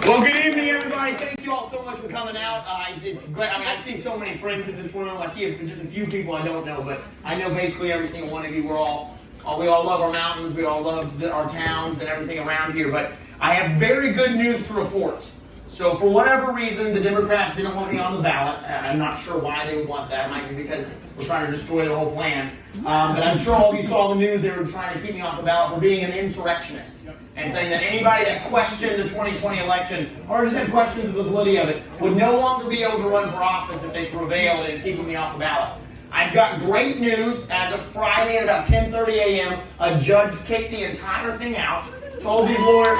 Well, good evening, everybody. Thank you all so much for coming out. It's great. I mean, I see so many friends in this room. I see just a few people I don't know, but I know basically every single one of you. We all love our mountains. We all love our towns and everything around here. But I have very good news to report. So for whatever reason, the Democrats didn't want me on the ballot. I'm not sure why they would want that. It might be because we're trying to destroy the whole plan. But I'm sure all of you saw the news. They were trying to keep me off the ballot for being an insurrectionist and saying that anybody that questioned the 2020 election or just had questions of the validity of it would no longer be able to run for office if they prevailed in keeping me off the ballot. I've got great news. As of Friday at about 10:30 a.m., a judge kicked the entire thing out, told these lawyers...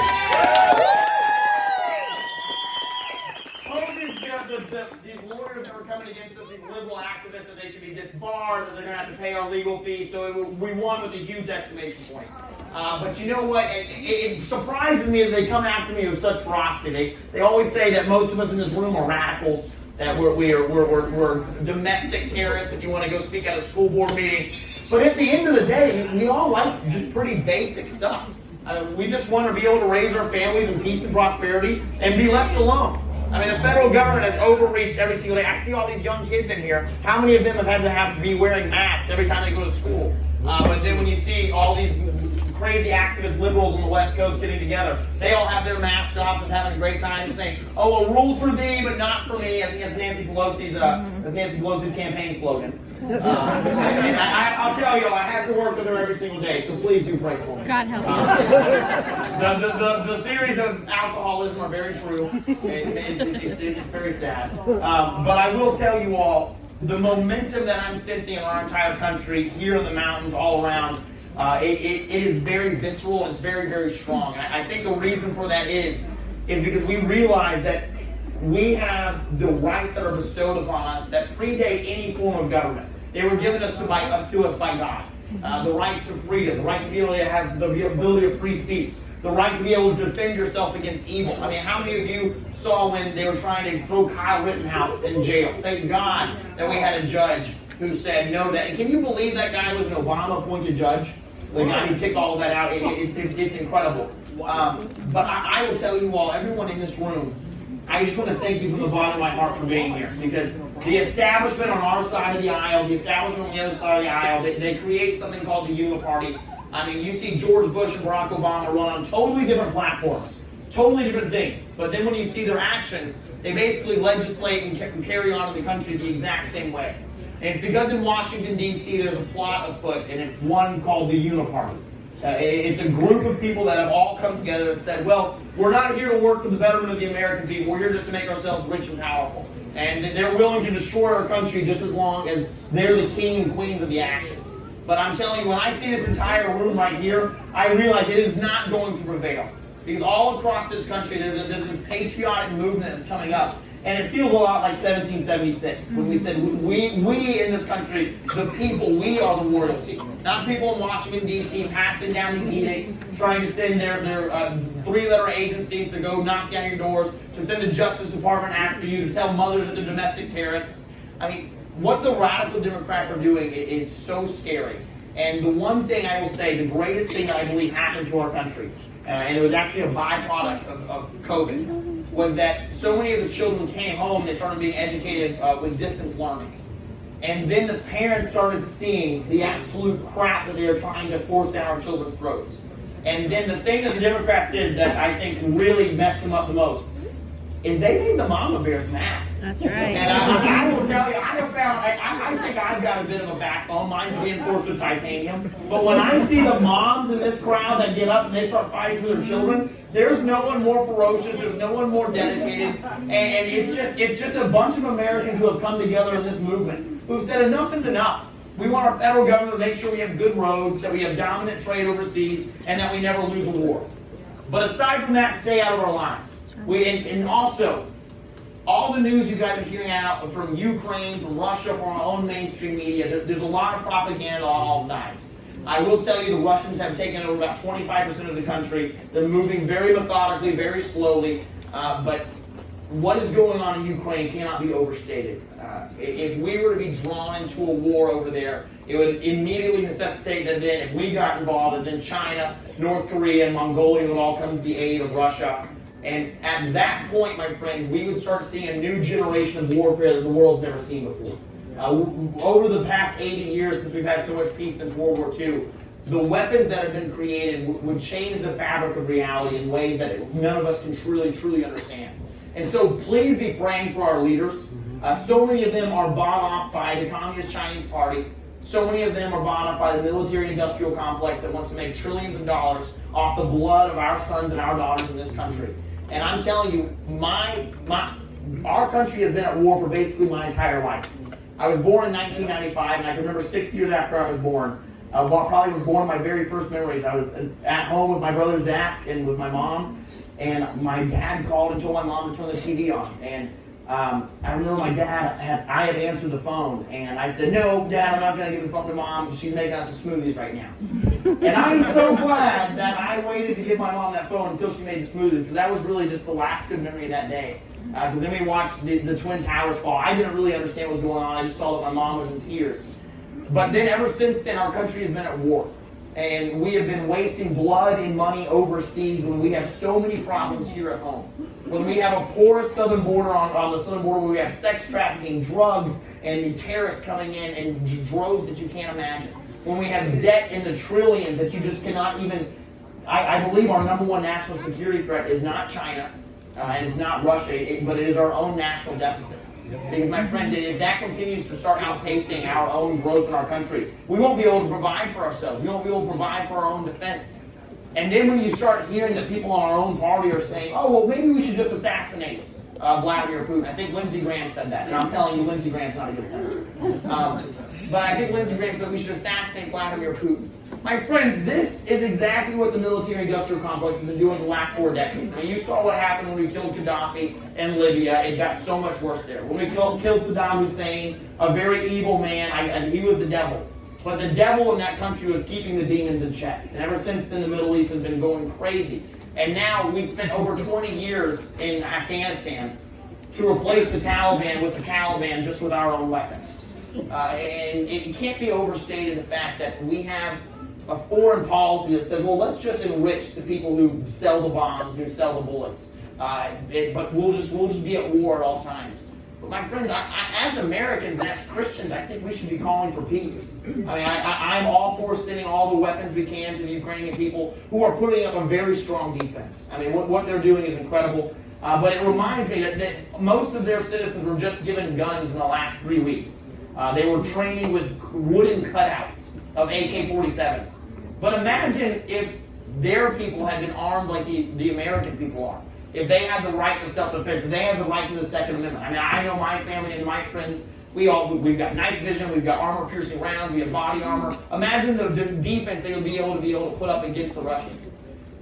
These lawyers that were coming against us, these liberal activists, that they should be disbarred, that they're going to have to pay our legal fees. So we won with a huge exclamation point. But you know what? It surprises me that they come after me with such ferocity. They always say that most of us in this room are radicals, that we're domestic terrorists, if you want to go speak at a school board meeting. But at the end of the day, we all like just pretty basic stuff. We just want to be able to raise our families in peace and prosperity and be left alone. I mean, the federal government has overreached every single day. I see all these young kids in here. How many of them have to be wearing masks every time they go to school? But then when you see all these crazy activist liberals on the West Coast getting together, they all have their masks off, just having a great time, saying, "Oh, a rule for thee, but not for me." I think that's Nancy Pelosi's campaign slogan. And I'll tell you, I have to work with her every single day, so please do pray for me. God help you. The theories of alcoholism are very true. It's very sad. But I will tell you all, the momentum that I'm sensing in our entire country, here in the mountains, all around, it is very visceral and it's very, very strong. And I think the reason for that is because we realize that we have the rights that are bestowed upon us that predate any form of government. They were given us to us by God. The rights to freedom, the right to be able to have the ability of free speech, the right to be able to defend yourself against evil. I mean, how many of you saw when they were trying to throw Kyle Rittenhouse in jail? Thank God that we had a judge who said no to that. And can you believe that guy was an Obama-appointed judge? The guy who kicked all of that out. It's incredible. But I will tell you all, everyone in this room, I just want to thank you from the bottom of my heart for being here. Because the establishment on our side of the aisle, the establishment on the other side of the aisle, they create something called the Uniparty. I mean, you see George Bush and Barack Obama run on totally different platforms, totally different things. But then when you see their actions, they basically legislate and carry on in the country the exact same way. And it's because in Washington, D.C., there's a plot afoot, and it's one called the Uniparty. It's a group of people that have all come together and said, well, we're not here to work for the betterment of the American people. We're here just to make ourselves rich and powerful. And they're willing to destroy our country just as long as they're the king and queens of the ashes. But I'm telling you, when I see this entire room right here, I realize it is not going to prevail. Because all across this country, there's this patriotic movement that's coming up. And it feels a lot like 1776, when we said, we in this country, the people, we are the royalty. Not people in Washington, D.C. passing down these edicts, trying to send their three-letter agencies to go knock down your doors, to send the Justice Department after you, to tell mothers that they're domestic terrorists. I mean, what the radical Democrats are doing is so scary. And the one thing I will say, the greatest thing that I believe happened to our country, and it was actually a byproduct of COVID, was that so many of the children came home, they started being educated with distance learning. And then the parents started seeing the absolute crap that they were trying to force down our children's throats. And then the thing that the Democrats did that I think really messed them up the most is they made the mama bears mad. That's right. And I will tell you, I think I've got a bit of a backbone. Mine's reinforced with titanium. But when I see the moms in this crowd that get up and they start fighting for their children, there's no one more ferocious. There's no one more dedicated. And it's just a bunch of Americans who have come together in this movement who've said enough is enough. We want our federal government to make sure we have good roads, that we have dominant trade overseas, and that we never lose a war. But aside from that, stay out of our lives. And also, all the news you guys are hearing out from Ukraine, from Russia, from our own mainstream media, there's a lot of propaganda on all sides. I will tell you the Russians have taken over about 25% of the country. They're moving very methodically, very slowly. But what is going on in Ukraine cannot be overstated. If we were to be drawn into a war over there, it would immediately necessitate that then if we got involved, that then China, North Korea, and Mongolia would all come to the aid of Russia. And at that point, my friends, we would start seeing a new generation of warfare that the world's never seen before. Over the past 80 years, since we've had so much peace since World War II, the weapons that have been created would change the fabric of reality in ways that none of us can truly understand. And so please be praying for our leaders. So many of them are bought off by the Communist Chinese Party. So many of them are bought off by the military-industrial complex that wants to make trillions of dollars off the blood of our sons and our daughters in this country. And I'm telling you, our country has been at war for basically my entire life. I was born in 1995, and I can remember 6 years after I was born. Probably was born my very first memories. I was at home with my brother Zach and with my mom, and my dad called and told my mom to turn the TV on. And I remember my dad I had answered the phone, and I said, "No, Dad, I'm not going to give the phone to Mom. She's making us some smoothies right now." And I'm so glad that I waited to give my mom that phone until she made the smoothies, because that was really just the last good memory of that day. Because then we watched the Twin Towers fall. I didn't really understand what was going on. I just saw that my mom was in tears. But then ever since then, our country has been at war. And we have been wasting blood and money overseas when we have so many problems here at home. When we have a porous southern border on the southern border, where we have sex trafficking, drugs, and terrorists coming in droves that you can't imagine. When we have debt in the trillions that you just cannot even... I believe our number one national security threat is not China, and it's not Russia, but it is our own national deficit. Because, my friend, if that continues to start outpacing our own growth in our country, we won't be able to provide for ourselves. We won't be able to provide for our own defense. And then when you start hearing that people on our own party are saying, "Oh, well, maybe we should just assassinate Vladimir Putin." I think Lindsey Graham said that. And I'm telling you, Lindsey Graham's not a good senator. But I think Lindsey Graham said we should assassinate Vladimir Putin. My friends, this is exactly what the military-industrial complex has been doing the last 4 decades. I mean, you saw what happened when we killed Gaddafi in Libya. It got so much worse there. When we killed Saddam Hussein, a very evil man, and he was the devil. But the devil in that country was keeping the demons in check. And ever since then, the Middle East has been going crazy. And now we've spent over 20 years in Afghanistan to replace the Taliban with the Taliban just with our own weapons. And it can't be overstated the fact that we have a foreign policy that says, well, let's just enrich the people who sell the bombs, who sell the bullets. But we'll just be at war at all times. But my friends, as Americans and as Christians, I think we should be calling for peace. I mean, I'm all for sending all the weapons we can to the Ukrainian people who are putting up a very strong defense. I mean, what they're doing is incredible. But it reminds me that most of their citizens were just given guns in the last 3 weeks. They were training with wooden cutouts of AK-47s. But imagine if their people had been armed like the American people are. If they had the right to self-defense, if they had the right to the Second Amendment. I mean, I know my family and my friends, we've got night vision, we've got armor-piercing rounds, we have body armor. Imagine the defense they would be able to put up against the Russians.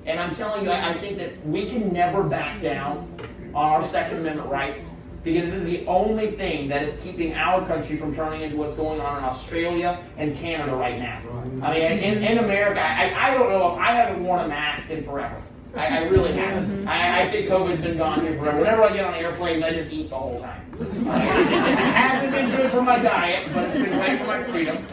And I'm telling you, I think that we can never back down on our Second Amendment rights, because this is the only thing that is keeping our country from turning into what's going on in Australia and Canada right now. I mean, in America, I don't know if I haven't worn a mask in forever. I really haven't. I think COVID's been gone here forever. Whenever I get on airplanes, I just eat the whole time. It hasn't been good for my diet, but it's been great for my freedom.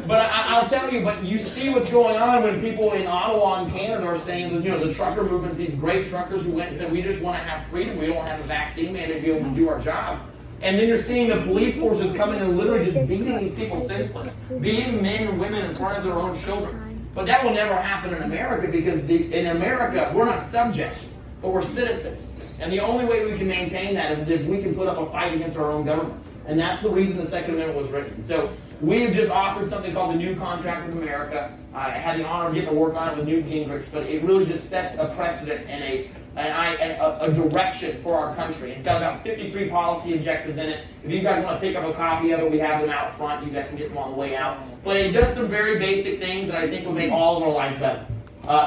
But I'll tell you, but you see what's going on when people in Ottawa and Canada are saying that, the trucker movements, these great truckers who went and said, we just want to have freedom, we don't want to have a vaccine mandate to be able to do our job. And then you're seeing the police forces come in and literally just beating these people senseless, beating men and women in front of their own children. But that will never happen in America, because in America, we're not subjects, but we're citizens. And the only way we can maintain that is if we can put up a fight against our own government. And that's the reason the Second Amendment was written. So we have just authored something called the New Contract with America. I had the honor of getting to work on it with Newt Gingrich, but it really just sets a precedent and a direction for our country. It's got about 53 policy objectives in it. If you guys want to pick up a copy of it, we have them out front. You guys can get them on the way out. But it does some very basic things that I think will make all of our lives better.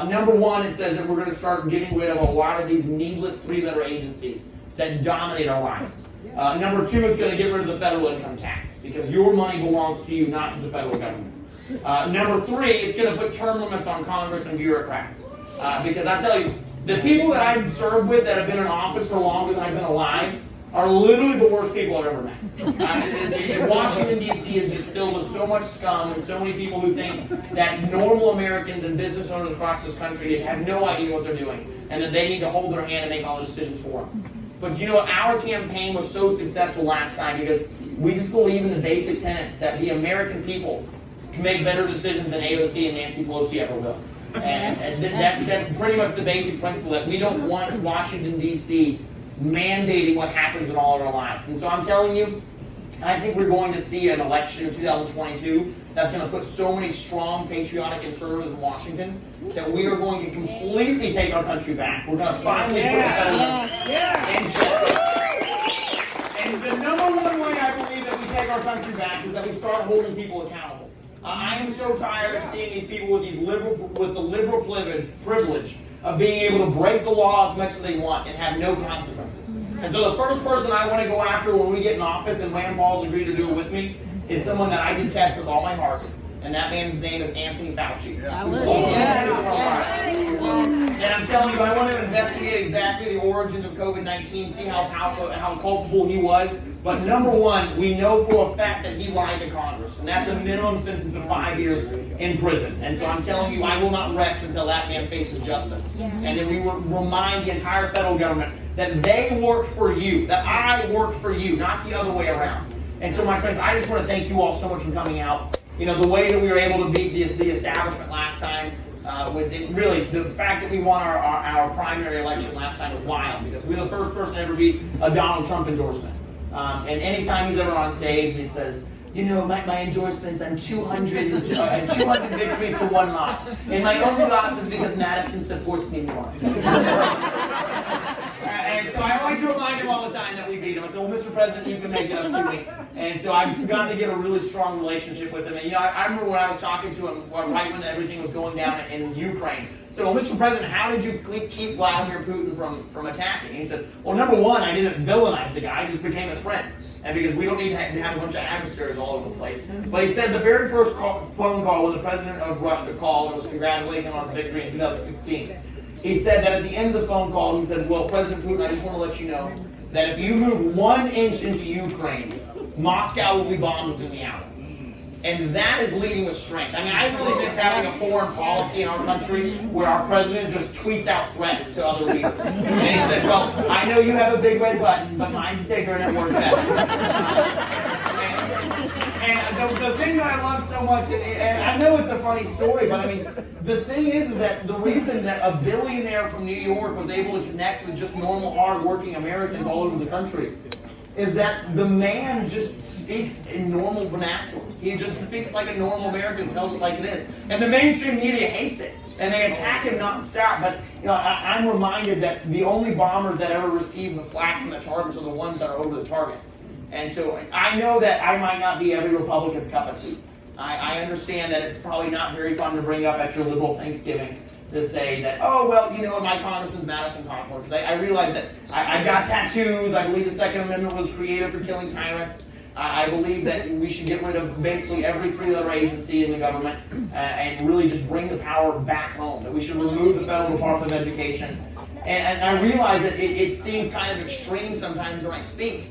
Number one, it says that we're going to start getting rid of a lot of these needless 3-letter agencies that dominate our lives. Number two, it's going to get rid of the federal income tax, because your money belongs to you, not to the federal government. Number three, it's going to put term limits on Congress and bureaucrats. Because I tell you, the people that I've served with that have been in office for longer than I've been alive, are literally the worst people I've ever met. Washington, D.C. is just filled with so much scum and so many people who think that normal Americans and business owners across this country have no idea what they're doing and that they need to hold their hand and make all the decisions for them. But you know what? Our campaign was so successful last time because we just believe in the basic tenets that the American people can make better decisions than AOC and Nancy Pelosi ever will. And that's pretty much the basic principle, that we don't want Washington, D.C. mandating what happens in all of our lives. And so I'm telling you, I think we're going to see an election in 2022 that's going to put so many strong, patriotic conservatives in Washington that we are going to completely take our country back. We're going to finally put the federal in check. And the number one way I believe that we take our country back is that we start holding people accountable. I am so tired of seeing these people with the liberal privilege of being able to break the law as much as they want and have no consequences. And so the first person I want to go after when we get in office and Rand Paul's agreed to do it with me is someone that I detest with all my heart. And that man's name is Anthony Fauci. And I'm telling you, I want to investigate exactly the origins of COVID-19, see how culpable he was. But number one, we know for a fact that he lied to Congress, and that's a minimum sentence of 5 years in prison. And so I'm telling you, I will not rest until that man faces justice. And then we will remind the entire federal government that they work for you, that I work for you, not the other way around. And so, my friends, I just want to thank you all so much for coming out. You know, the way that we were able to beat the establishment last time really, the fact that we won our primary election last time was wild, because we were the first person to ever beat a Donald Trump endorsement. And anytime he's ever on stage, he says, you know, my endorsements, I'm 200 victories to 1 loss. And my only loss is because Madison supports me more. And so I like to remind him all the time that we beat him. I said, well, Mr. President, you can make it up to me. And so I've gotten to get a really strong relationship with him. And, you know, I remember when I was talking to him right when everything was going down in Ukraine. So, well, Mr. President, how did you keep Vladimir Putin from attacking? And he said, well, number one, I didn't villainize the guy. I just became his friend. And because we don't need to have a bunch of adversaries all over the place. But he said the very first phone call when the president of Russia called and was congratulating him on his victory in 2016, he said that at the end of the phone call, he said, well, President Putin, I just want to let you know that if you move 1 inch into Ukraine, Moscow will be bombed within the hour. And that is leading with strength. I mean, I really miss having a foreign policy in our country where our president just tweets out threats to other leaders. And he says, well, I know you have a big red button, but mine's bigger and it works better. And the thing that I love so much, and I know it's a funny story, but I mean, the thing is that the reason that a billionaire from New York was able to connect with just normal, hard-working Americans all over the country is that the man just speaks in normal vernacular. He just speaks like a normal American, tells it like it is. And the mainstream media hates it, and they attack him nonstop. But you know, I'm reminded that the only bombers that ever receive the flak from the targets are the ones that are over the target. And so I know that I might not be every Republican's cup of tea. I understand that it's probably not very fun to bring up at your liberal Thanksgiving to say that, oh, well, you know, my congressman's Madison Cawthorn. Because I realize that I've got tattoos. I believe the Second Amendment was created for killing tyrants. I believe that we should get rid of basically every 3-letter agency in the government and really just bring the power back home. That we should remove the Federal Department of Education. And I realize that it seems kind of extreme sometimes when I speak.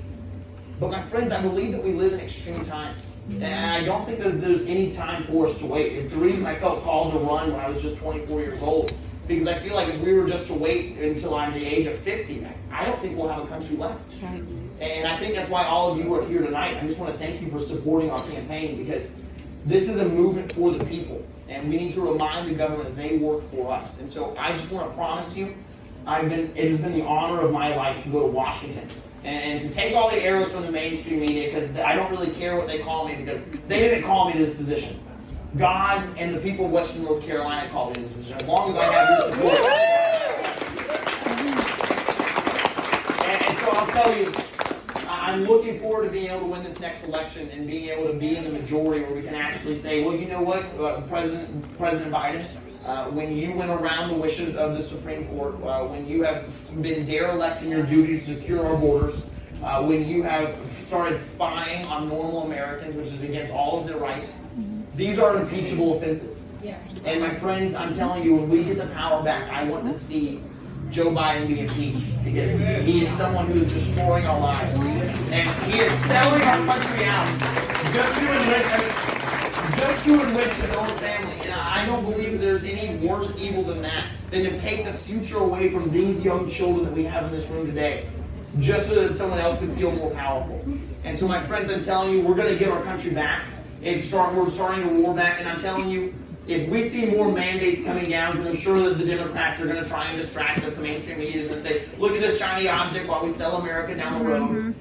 But my friends, I believe that we live in extreme times. And I don't think that there's any time for us to wait. It's the reason I felt called to run when I was just 24 years old. Because I feel like if we were just to wait until I'm the age of 50, I don't think we'll have a country left. Right. And I think that's why all of you are here tonight. I just want to thank you for supporting our campaign, because this is a movement for the people. And we need to remind the government that they work for us. And so I just want to promise you, it has been the honor of my life to go to Washington. And to take all the arrows from the mainstream media, because I don't really care what they call me, because they didn't call me to this position. God and the people of Western North Carolina called me to this position, as long as I have your support. And so I'll tell you, I'm looking forward to being able to win this next election and being able to be in the majority where we can actually say, well, you know what, President Biden, when you went around the wishes of the Supreme Court, when you have been derelict in your duty to secure our borders, when you have started spying on normal Americans, which is against all of their rights, these are impeachable offenses. Yeah. And my friends, I'm telling you, when we get the power back, I want to see Joe Biden be impeached, because he is someone who is destroying our lives. And he is selling our country out just to enrich his own family. And I don't believe there's any worse evil than that, than to take the future away from these young children that we have in this room today, just so that someone else can feel more powerful. And so, my friends, I'm telling you, we're going to get our country back. We're starting a war back, and I'm telling you, if we see more mandates coming down, because I'm sure that the Democrats are going to try and distract us, the mainstream media is going to say, look at this shiny object while we sell America down the road.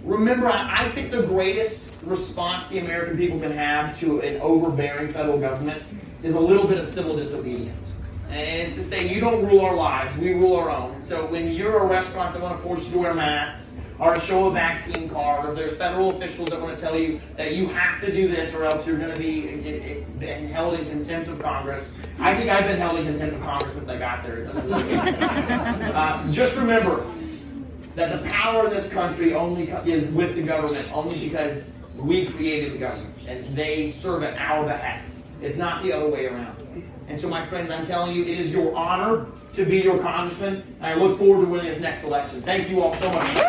Remember, I think the greatest response the American people can have to an overbearing federal government is a little bit of civil disobedience. And it's to say, you don't rule our lives, we rule our own. So when you're a restaurant that want to force you to wear masks, or show a vaccine card, or if there's federal officials that want to tell you that you have to do this or else you're going to be held in contempt of Congress. I think I've been held in contempt of Congress since I got there. It doesn't really matter. Just remember that the power in this country only is with the government, only because we created the government, and they serve at our behest. It's not the other way around. And so, my friends, I'm telling you, it is your honor to be your congressman, and I look forward to winning this next election. Thank you all so much.